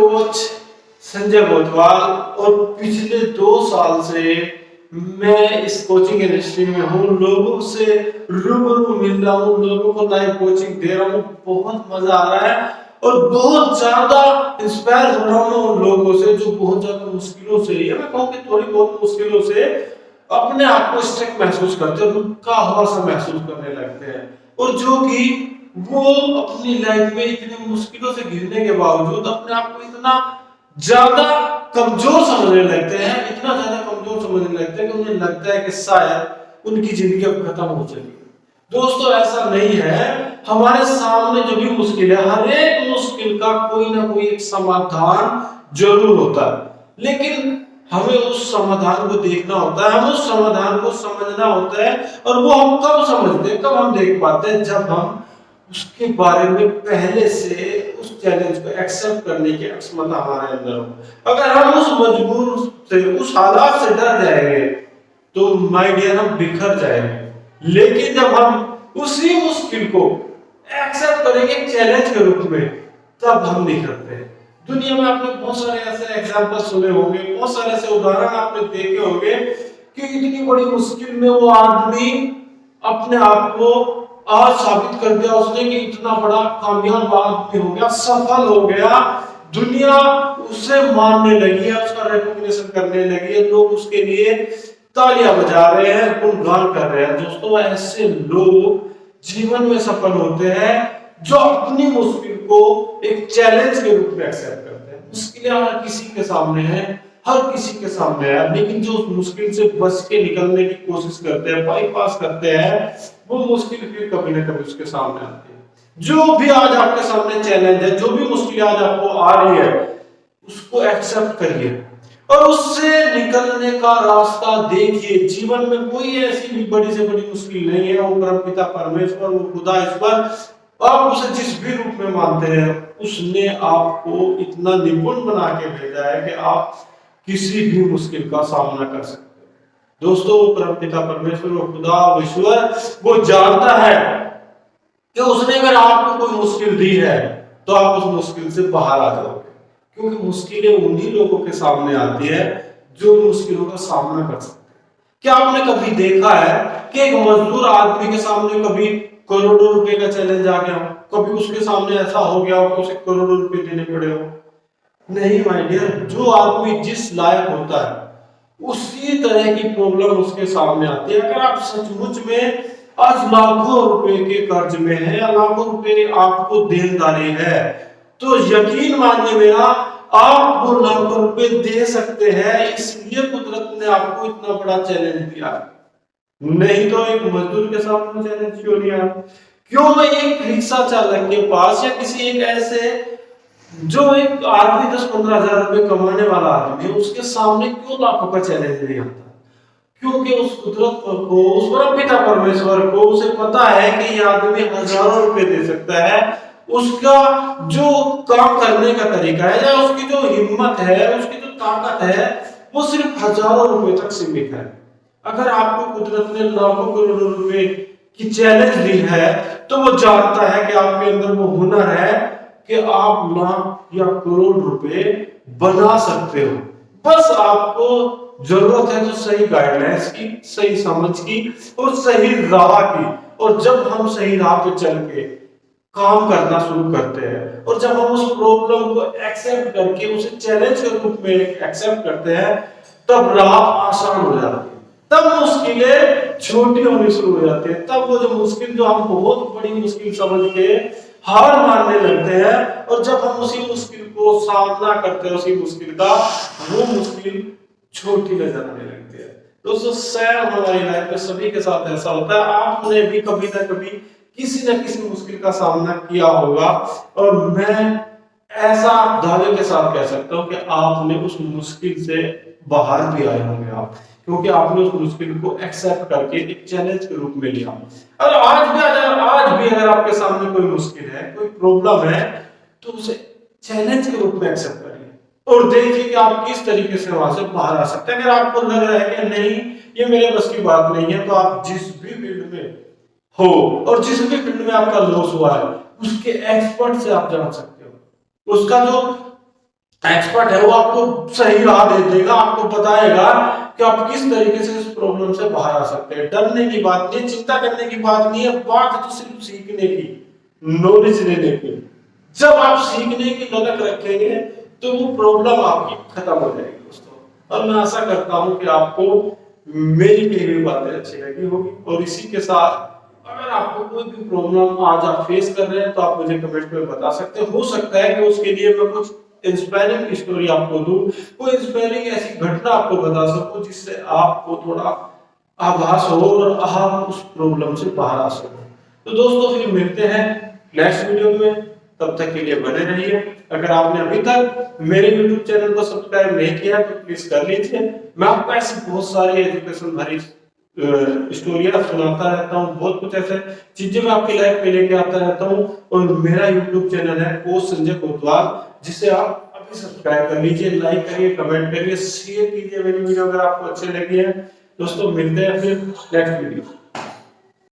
Coach Sanjay Gadwal और पिछले 2 साल से मैं इस कोचिंग इंडस्ट्री में हूँ। लोगों से रूबरू मिल रहा हूँ, लोगों को लाइव कोचिंग दे रहा हूँ। बहुत मजा आ रहा है और बहुत ज्यादा इंस्पायर हो रहा हूँ उन लोगों से जो बहुत ज्यादा मुश्किलों से, या मैं कहूँ कि थोड़ी बहुत मुश्किलों से अपने आप को स्ट्रक महसूस करते हैं, रुका हुआ सा महसूस करने लगते हैं, और जो कि वो अपनी लाइफ में इतनी मुश्किलों से घिरने के बावजूद अपने आप को इतना ज्यादा कमजोर समझने लगते हैं, इतना ज्यादा कमजोर समझने लगते हैं कि उन्हें लगता है कि शायद उनकी जिंदगी अब खत्म हो चुकी है। दोस्तों ऐसा नहीं है, हमारे सामने जो भी मुश्किल है, हर एक मुश्किल का कोई ना कोई एक समाधान जरूर होता है, लेकिन हमें उस समाधान को देखना होता है, हम उस समाधान को समझना होता है। और वो हम कब समझते हैं, कब हम देख पाते हैं, जब हम उसके बारे में पहले से उस चैलेंज को एक्सेप्ट करने की क्षमता हमारे अंदर हो। अगर हम उस मजबूर से, उस हालात से डर जाएंगे तो माय डियर हम बिखर जाएंगे। लेकिन जब हम उसी मुश्किल को एक्सेप्ट करेंगे चैलेंज के रूप में, तब हम निखरते हैं। दुनिया में आपने बहुत सारे ऐसे एग्जांपल सुने होंगे, बहुत सारे ऐसे उदाहरण आपने देखे होंगे कि इतनी बड़ी मुश्किल में वो आदमी अपने आप को आज साबित कर दिया उसने कि इतना बड़ा कामयाब आदमी हो गया, सफल हो गया, दुनिया उसे मानने लगी है, उसका रिकॉग्निशन करने लगी है, लोग उसके लिए तालियां बजा रहे हैं, गुणगान कर रहे हैं। दोस्तों ऐसे लोग जीवन में सफल होते हैं जो अपनी मुश्किल को एक चैलेंज के रूप में एक्सेप्ट करते हैं। मुश्किलें हर किसी के सामने है, हर किसी के सामने है, लेकिन जो उस मुश्किल से बच के निकलने की कोशिश करते हैं, बाईपास करते हैं, वो मुश्किल फिर कभी ना कभी उसके सामने आती है। जो भी आज आपके सामने चैलेंज है, जो भी मुश्किल आज आपको आ रही है, उसको एक्सेप्ट करिए और उससे निकलने का रास्ता देखिए। जीवन में कोई ऐसी भी बड़ी से बड़ी मुश्किल नहीं है। वो परमपिता परमेश्वर, वो खुदा ईश्वर, आप उसे जिस भी रूप में मानते हैं, उसने आपको इतना निपुण बना के भेजा है कि आप किसी भी मुश्किल का सामना कर सकते हैं। दोस्तों परमपिता परमेश्वर, वो खुदा, वो ईश्वर, वो जानता है कि उसने अगर आपको कोई मुश्किल दी है तो आप उस मुश्किल से बाहर आ जाओगे, क्योंकि मुश्किलें उन्हीं लोगों के सामने आती है जो मुश्किलों का सामना कर सकते हैं। क्या आपने कभी देखा है कि एक मजदूर आदमी के सामने कभी करोड़ों रुपए का चैलेंज आ गया हो, कभी उसके सामने ऐसा हो गया हो कि उसे करोड़ों रुपए देने पड़े हो? नहीं माय डियर, जो आदमी जिस लायक होता है उसी तरह की प्रॉब्लम उसके सामने आती है। अगर आप सचमुच में आज लाखों रुपए के कर्ज में है या लाखों रुपए आपको देनदारी है, तो यकीन मानिए मेरा, आप वो लाखों रुपए दे सकते हैं, इसलिए कुदरत ने आपको इतना बड़ा चैलेंज दिया। नहीं तो एक मजदूर के सामने चैलेंज क्यों नहीं आया? क्यों एक रिक्शा चालक के पास या किसी एक ऐसे जो एक आदमी 10-15 हजार रुपए कमाने वाला आदमी है, उसके सामने क्यों लाखों का चैलेंज नहीं आता? क्योंकि उस कुदरत को, उस परमपिता परमेश्वर को, उसे पता है कि ये आदमी हजारों रुपए दे सकता है। उसका जो काम करने का तरीका है या उसकी जो हिम्मत है, उसकी जो ताकत है, वो सिर्फ हजारों रुपए तक सीमित है। अगर आपको कुदरत ने लाखों करोड़ों रुपए की चैलेंज दी है, तो वो जानता है कि आपके अंदर वो हुनर है कि आप लाख या करोड़ रुपए बना सकते हो। बस आपको जरूरत है तो सही गाइडलाइंस की, सही समझ की और सही राह की। और जब हम सही राह पे चल के काम करना शुरू करते हैं और जब हम उस प्रॉब्लम को एक्सेप्ट करके उसे चैलेंज के रूप में एक्सेप्ट करते हैं, तब राह आसान हो जाती है, तब मुश्किलें छोटी होनी शुरू हो जाती है। तब वो जो मुश्किल, जो हम बहुत बड़ी मुश्किल समझ के हार मानने लगते हैं, और जब हम उसी मुश्किल को सामना करते हैं, उसी मुश्किल का, वो मुश्किल छोटी नजर आने लगती है। दोस्तों शायद हमारी लाइफ में सभी के साथ ऐसा होता है। आपने भी कभी ना कभी किसी न किसी मुश्किल का सामना किया होगा, और मैं ऐसा दावे के साथ कह सकता हूं कि आपने उस मुश्किल से बाहर भी आए होंगे आप, क्योंकि आपने उस मुश्किल को एक्सेप्ट करके एक चैलेंज के रूप में लिया। और आज भी अगर आपके सामने कोई मुश्किल है, कोई प्रॉब्लम है, तो उसे चैलेंज के रूप में एक्सेप्ट करिए और देखिए कि आप किस तरीके से वहां से बाहर आ सकते हैं। अगर आपको लग रहा है कि नहीं ये मेरे बस की बात नहीं है, तो आप जिस भी फील्ड में हो और जिस भी फील्ड में आपका लॉस हुआ है, उसके एक्सपर्ट से आप जान सकते हो, उसका जो एक्सपर्ट है, वो आपको सही राह दे देगा, आपको बताएगा कि आप किस तरीके से इस प्रॉब्लम से बाहर आ सकते हैं। डरने की बात नहीं, चिंता करने की बात नहीं है, बात तो सिर्फ सीखने की, नॉलेज लेने की। जब आप सीखने की ललक रखेंगे तो वो प्रॉब्लम आपकी खत्म हो जाएगी दोस्तों। और मैं आशा करता हूं कि आपको मेरी कही हुई बातें अच्छी लगी होगी। और इसी के साथ अगर आपको कोई भी प्रॉब्लम आज आप फेस कर रहे हैं तो आप मुझे कमेंट में बता सकते हो सकता है कि उसके लिए मैं कुछ इंस्पायरिंग स्टोरी आपको दूं, कोई इंस्पायरिंग ऐसी घटना आपको बता सकूं जिससे आपको थोड़ा आभास हो और आप उस प्रॉब्लम से बाहर आ सको। तो दोस्तों फिर मिलते हैं नेक्स्ट वीडियो में, तब तक के लिए बने रहिए। अगर आपने अभी तक मेरे YouTube चैनल को सब्सक्राइब नहीं किया तो प्लीज कर लीजिए। मैं आपको ऐसी बहुत सारी एजुकेशन भरी स्टोरियां सुनाता रहता हूँ, बहुत कुछ ऐसे चीजें मैं आपकी लाइफ में लेके आता रहता हूँ। और मेरा YouTube चैनल है कोच संजय कोतवाल, जिसे आप अभी सब्सक्राइब कर लीजिए, लाइक करिए, कमेंट करिए, शेयर कीजिए मेरी वीडियो अगर आपको अच्छी लगी है। दोस्तों मिलते हैं फिर नेक्स्ट वीडियो।